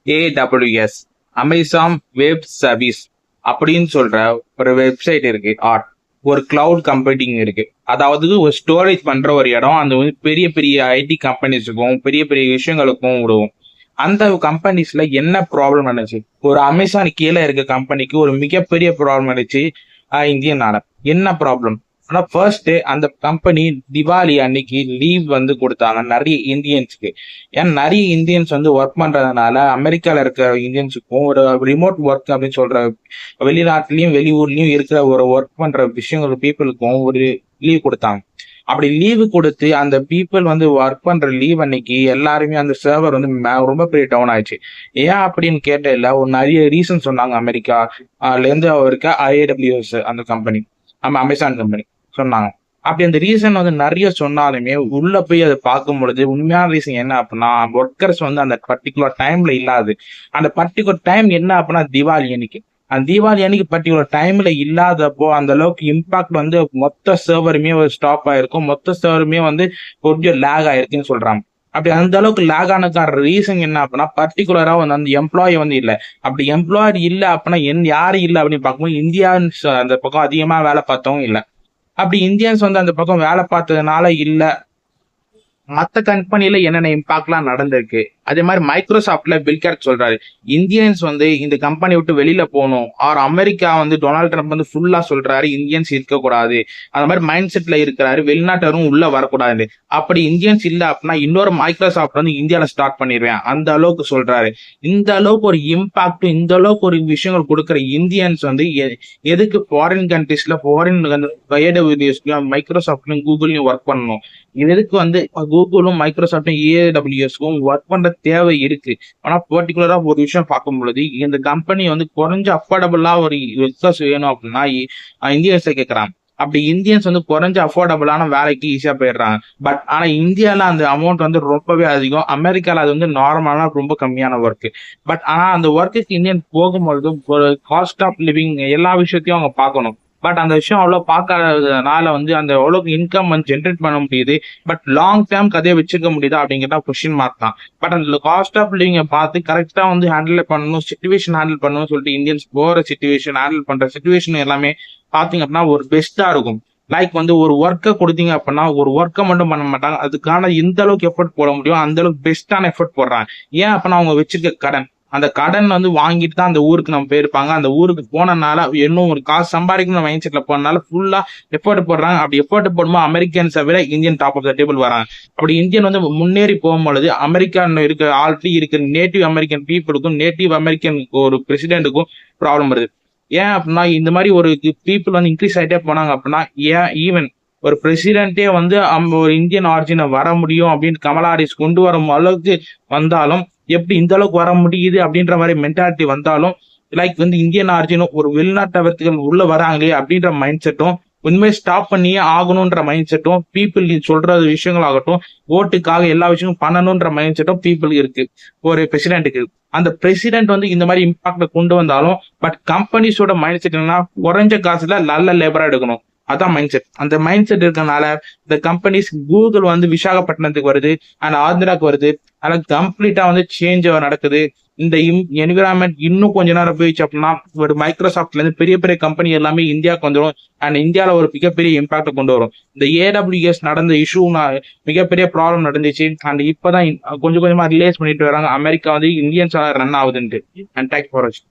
AWS Amazon web service அப்படின்னு சொல்ற ஒரு வெப்சைட் இருக்கு. ஒரு கிளவுட் கம்ப்யூட்டிங் இருக்கு. அதாவது ஒரு ஸ்டோரேஜ் பண்ற ஒரு இடம். அந்த வந்து பெரிய பெரிய ஐடி கம்பெனிஸுக்கும் பெரிய பெரிய விஷயங்களுக்கும் விடுவோம். அந்த கம்பெனிஸ்ல என்ன ப்ராப்ளம் நடந்துச்சு? ஒரு அமேசான் கீழே இருக்க கம்பெனிக்கு ஒரு மிகப்பெரிய ப்ராப்ளம் நடந்துச்சு. இந்தியனால என்ன ப்ராப்ளம்? ஆனா ஃபர்ஸ்ட் அந்த கம்பெனி திவாலி அன்னைக்கு லீவ் வந்து கொடுத்தாங்க நிறைய இந்தியன்ஸ்க்கு. ஏன்னா நிறைய இந்தியன்ஸ் வந்து ஒர்க் பண்றதுனால அமெரிக்கால இருக்கிற இந்தியன்ஸுக்கும் ஒரு ரிமோட் ஒர்க் அப்படின்னு சொல்ற வெளிநாட்டுலயும் வெளியூர்லயும் இருக்கிற ஒரு ஒர்க் பண்ற விஷயங்கள் பீப்புளுக்கும் ஒரு லீவ் கொடுத்தாங்க. அப்படி லீவு கொடுத்து அந்த பீப்புள் வந்து ஒர்க் பண்ற லீவ் அன்னைக்கு எல்லாருமே அந்த சர்வர் வந்து ரொம்ப பெரிய டவுன் ஆயிடுச்சு. ஏன் அப்படின்னு கேட்டதில்ல ஒரு நிறைய ரீசன் சொன்னாங்க. அமெரிக்கால இருந்து இருக்க ஐஏடபிள்யூஎஸ் அந்த கம்பெனி, நம்ம அமேசான் கம்பெனி சொன்னாங்க. அப்படி அந்த ரீசன் வந்து நிறைய சொன்னாலுமே உள்ள போய் அதை பார்க்கும் பொழுது உண்மையான ரீசன் என்ன அப்படின்னா, ஒர்க்கர்ஸ் வந்து அந்த பர்டிகுலர் டைம்ல இல்லாது. அந்த பர்டிகுலர் டைம் என்ன அப்படின்னா தீபாவளி அன்னைக்கு. அந்த தீபாவளி அன்னைக்கு பர்டிகுலர் டைம்ல இல்லாதப்போ அந்த அளவுக்கு இம்பாக்ட் வந்து மொத்த சர்வருமே ஒரு ஸ்டாப் ஆயிருக்கும். மொத்த சர்வருமே வந்து கொஞ்சம் லேக் ஆயிருக்குன்னு சொல்றாங்க. அப்படி அந்த அளவுக்கு லேக் ஆனதுக்கான ரீசன் என்ன அப்படின்னா பர்டிகுலரா வந்து அந்த எம்ப்ளாயி வந்து இல்லை. அப்படி எம்ப்ளாயி இல்லை அப்படின்னா யாரு இல்லை அப்படின்னு பார்க்கும்போது இந்தியான்ஸ் அந்த பக்கம் அதிகமா வேலை பார்த்தவங்க இல்லை. அப்படி இந்தியன்ஸ் வந்து அந்த பக்கம் வேலை பார்த்ததுனால இல்ல, மற்ற கம்பெனில என்னென்ன இம்பாக்ட்லாம் நடந்திருக்கு. அதே மாதிரி மைக்ரோசாஃப்ட்ல பில்கேட் சொல்றாரு இந்தியன்ஸ் வந்து இந்த கம்பெனி விட்டு வெளியில போகணும். ஆர் அமெரிக்கா வந்து டொனால்ட் ட்ரம்ப் வந்து ஃபுல்லா சொல்றாரு இந்தியன்ஸ் இருக்கக்கூடாது. அந்த மாதிரி மைண்ட் செட்ல இருக்கிறாரு, வெளிநாட்டரும் உள்ள வரக்கூடாது. அப்படி இந்தியன்ஸ் இல்ல அப்படின்னா இன்னொரு மைக்ரோசாஃப்ட் வந்து இந்தியாவில ஸ்டார்ட் பண்ணிடுவேன் அந்த அளவுக்கு சொல்றாரு. இந்த அளவுக்கு ஒரு இம்பாக்ட், இந்த அளவுக்கு ஒரு விஷயங்கள் கொடுக்குற இந்தியன்ஸ் வந்து எதுக்கு ஃபாரின் கண்ட்ரீஸ்ல ஃபாரின் மைக்ரோசாஃப்ட்லயும் கூகுளையும் ஒர்க் பண்ணணும்? எதுக்கு வந்து கூகுளும் மைக்ரோசாஃப்டும் ஏடபிள்யூஎஸ்க்கும் ஒர்க் பண்ற தேவை இருக்கு. ஆனா பர்டிகுலரா ஒரு விஷயம் பார்க்கும் பொழுது இந்த கம்பெனி வந்து குறைஞ்ச அஃபோர்டபுளா ஒரு ஒர்க்கர்ஸ் வேணும் அப்படின்னா இந்தியன்ஸை கேட்கறாங்க. அப்படி இந்தியன்ஸ் வந்து குறைஞ்ச அஃபோர்டபுளான வேலைக்கு ஈஸியா போயிடுறாங்க. பட் ஆனா இந்தியால அந்த அமௌண்ட் வந்து ரொம்பவே அதிகம். அமெரிக்கால அது வந்து நார்மலா ரொம்ப கம்மியான ஒர்க். பட் ஆனா அந்த ஒர்க்குக்கு இந்தியன் போகும்பொழுது ஒரு காஸ்ட் ஆஃப் லிவிங் எல்லா விஷயத்தையும் அவங்க பார்க்கணும். பட் அந்த விஷயம் அவ்வளவு பார்க்கறதுனால வந்து அந்த எவ்வளவு இன்கம் வந்து ஜென்ரேட் பண்ண முடியுது. பட் லாங் டேர்ம் கதையை வச்சுக்க முடியுதா அப்படிங்கிற கொஸ்டின் மார்க் தான். பட் அந்த காஸ்ட் ஆஃப் லிவிங்கை பார்த்து கரெக்டா வந்து ஹேண்டில் பண்ணணும், சிச்சுவேஷன் ஹேண்டில் பண்ணணும்னு சொல்லிட்டு இந்தியன்ஸ் போற சிச்சுவேஷன் ஹேண்டில் பண்ற சிச்சுவேஷன் எல்லாமே பாத்தீங்க அப்படின்னா ஒரு பெஸ்டா இருக்கும். லைக் வந்து ஒரு ஒர்க்கை கொடுத்தீங்க அப்படின்னா ஒரு ஒர்க்கை மட்டும் பண்ண மாட்டாங்க, அதுக்கான எந்த அளவுக்கு எஃபர்ட் போட முடியும் அந்த அளவுக்கு பெஸ்டான எஃபர்ட் போடுறாங்க. ஏன் அப்படின்னா அவங்க வச்சிருக்க கடன், அந்த கடன் வந்து வாங்கிட்டு தான் அந்த ஊருக்கு நம்ம போயிருப்பாங்க. அந்த ஊருக்கு போனனால இன்னும் ஒரு காசு சம்பாதிக்கணும் மைண்ட் செட்ல போனனால ஃபுல்லா எஃபர்ட் போடுறாங்க. அப்படி எஃபர்ட் போடும்போது அமெரிக்கன்ஸை விட Indian top of the table வராங்க. அப்படி இந்தியன் வந்து முன்னேறி போகும்பொழுது அமெரிக்கன் இருக்கிற ஆல்ரெடி இருக்கிற நேட்டிவ் அமெரிக்கன் பீப்புளுக்கும் நேட்டிவ் அமெரிக்கன் ஒரு பிரசிடென்ட்டுக்கும் ப்ராப்ளம் வருது. ஏன் அப்படின்னா இந்த மாதிரி ஒரு பீப்புள் வந்து இன்க்ரீஸ் ஆகிட்டே போனாங்க அப்படின்னா ஏன் ஈவன் ஒரு பிரசிடென்ட்டே வந்து ஒரு இந்தியன் ஆரிஜினை வர முடியும் அப்படின்னு கமலா ஹாரிஸ் கொண்டு வரும் அளவுக்கு வந்தாலும், எப்படி இந்த அளவுக்கு வர முடியுது அப்படின்ற மாதிரி மென்டாலிட்டி வந்தாலும், லைக் வந்து இந்தியன் ஆரிஜினும் ஒரு வெளிநாட்டவர்கள் உள்ள வராங்களே அப்படின்ற மைண்ட் செட்டும் உண்மையை ஸ்டாப் பண்ணியே ஆகணும்ன்ற மைண்ட் செட்டும் பீப்புள் சொல்ற விஷயங்கள் ஆகட்டும், ஓட்டுக்காக எல்லா விஷயமும் பண்ணணும்ன்ற மைண்ட் செட்டும் பீப்புள் இருக்கு ஒரு பிரசிடென்ட்டுக்கு. அந்த பிரசிடென்ட் வந்து இந்த மாதிரி இம்பாக்ட கொண்டு வந்தாலும் பட் கம்பெனிஸோட மைண்ட் செட் என்னன்னா குறைஞ்ச காசுல நல்ல லேபரா எடுக்கணும். அதான் மைண்ட் செட். அந்த மைண்ட் செட் இருக்கனால இந்த கம்பெனிஸ் கூகுள் வந்து விசாகப்பட்டினத்துக்கு வருது அண்ட் ஆந்திராக்கு வருது. ஆனா கம்ப்ளீட்டா வந்து சேஞ்ச் நடக்குது. இந்த என்விரான்மெண்ட் இன்னும் கொஞ்ச நேரம் போயிடுச்சு அப்படின்னா ஒரு மைக்ரோசாஃப்ட்ல இருந்து பெரிய பெரிய கம்பெனி எல்லாமே இந்தியாவுக்கு வந்துடும் அண்ட் இந்தியாவில ஒரு மிகப்பெரிய இம்பாக்ட கொண்டு வரும். இந்த ஏடபிள்யூஎஸ் நடந்த இஷ்யூ மிகப்பெரிய ப்ராப்ளம் நடந்துச்சு அண்ட் இப்பதான் கொஞ்சம் கொஞ்சமா ரிலேஸ் பண்ணிட்டு வராங்க அமெரிக்கா வந்து இந்தியன்ஸ் ரன் ஆகுதுன்ட்டு. அண்ட் தேங்க்ஸ் ஃபார் வாட்சிங்.